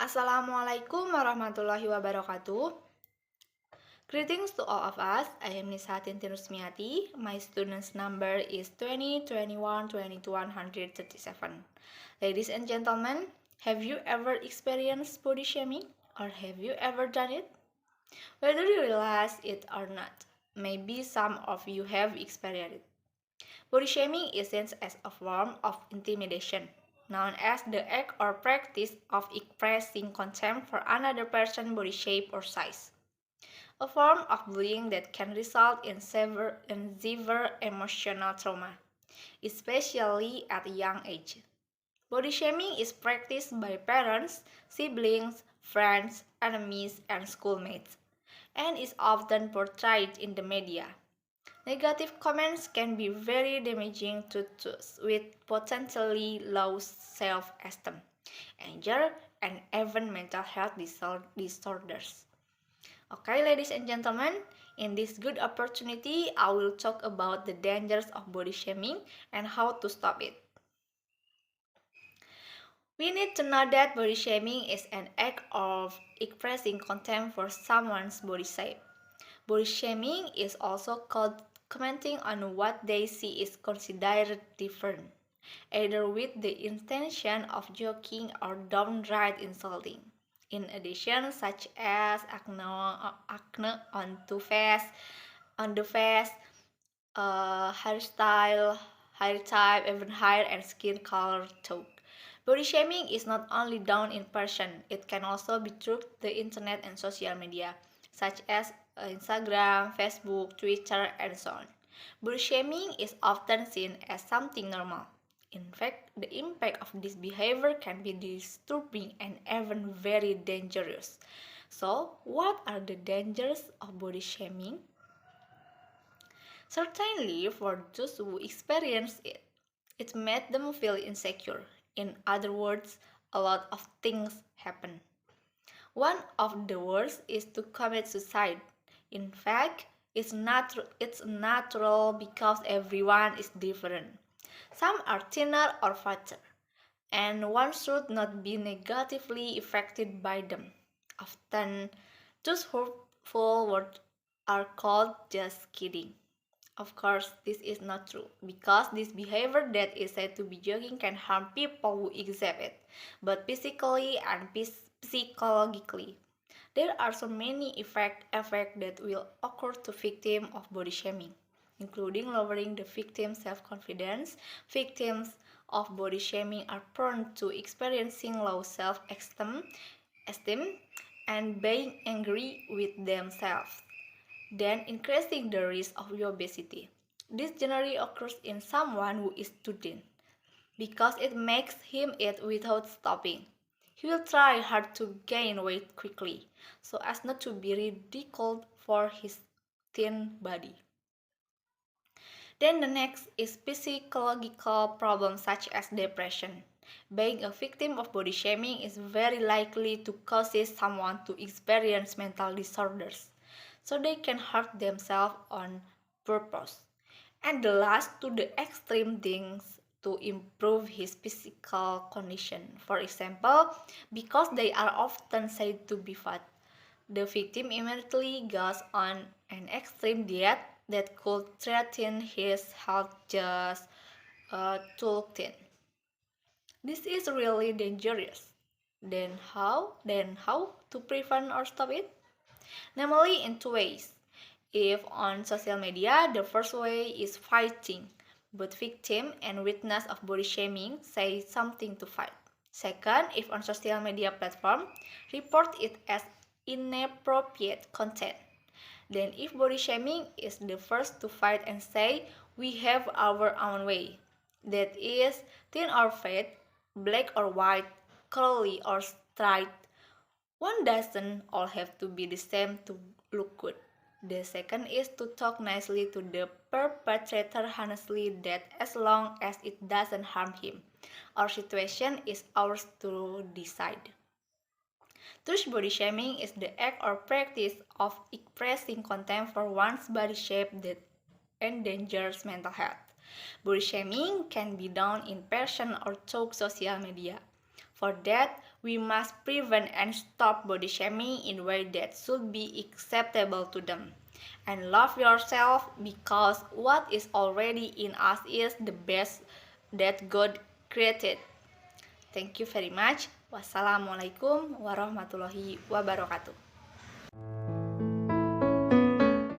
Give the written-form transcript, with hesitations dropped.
Assalamualaikum warahmatullahi wabarakatuh. Greetings to all of us. I am Nisa Tintin Rusmiati. My student's number is 2021-22-137. Ladies and gentlemen, have you ever experienced body shaming? Or have you ever done it? Whether you realize it or not, maybe some of you have experienced it. Body shaming is seen as a form of intimidation, known as the act or practice of expressing contempt for another person's body shape or size. A form of bullying that can result in severe emotional trauma, especially at a young age. Body shaming is practiced by parents, siblings, friends, enemies, and schoolmates, and is often portrayed in the media. Negative comments can be very damaging to those with potentially low self-esteem, anger, and even mental health disorders. Okay, ladies and gentlemen, in this good opportunity, I will talk about the dangers of body shaming and how to stop it. We need to know that body shaming is an act of expressing contempt for someone's body shape. Body shaming is also called commenting on what they see is considered different, either with the intention of joking or downright insulting. In addition, such as acne on the face, hairstyle, hair type, even hair and skin color too. Body shaming is not only done in person, it can also be through the internet and social media, such as Instagram, Facebook, Twitter, and so on. Body shaming is often seen as something normal. In fact, the impact of this behavior can be disturbing and even very dangerous. So, what are the dangers of body shaming? Certainly, for those who experience it, it made them feel insecure. In other words, a lot of things happen. One of the worst is to commit suicide. In fact, it's natural because everyone is different. Some are thinner or fatter, and one should not be negatively affected by them. Often, those hurtful words are called just kidding. Of course, this is not true because this behavior that is said to be joking can harm people who accept it, both physically and psychologically. There are so many effects that will occur to victims of body shaming, including lowering the victim's self-confidence. Victims of body shaming are prone to experiencing low self-esteem and being angry with themselves, then increasing the risk of obesity. This generally occurs in someone who is too thin, because it makes him eat without stopping. He will try hard to gain weight quickly, so as not to be ridiculed for his thin body. Then the next is psychological problems such as depression. Being a victim of body shaming is very likely to cause someone to experience mental disorders, so they can hurt themselves on purpose. And the last to the extreme things to improve his physical condition. For example, because they are often said to be fat, the victim immediately goes on an extreme diet that could threaten his health just to look thin. This is really dangerous. Then how to prevent or stop it? Namely in two ways. If on social media, the first way is fighting. Both victim and witness of body shaming say something to fight. Second, if on social media platform, report it as inappropriate content. Then if body shaming is the first to fight and say, we have our own way. That is, thin or fat, black or white, curly or straight. One doesn't all have to be the same to look good. The second is to talk nicely to the perpetrator honestly that as long as it doesn't harm him, our situation is ours to decide. Thus, body shaming is the act or practice of expressing contempt for one's body shape that endangers mental health. Body shaming can be done in person or through social media. For that, We must prevent and stop body shaming in a way that should be acceptable to them. And love yourself because what is already in us is the best that God created. Thank you very much. Wassalamualaikum warahmatullahi wabarakatuh.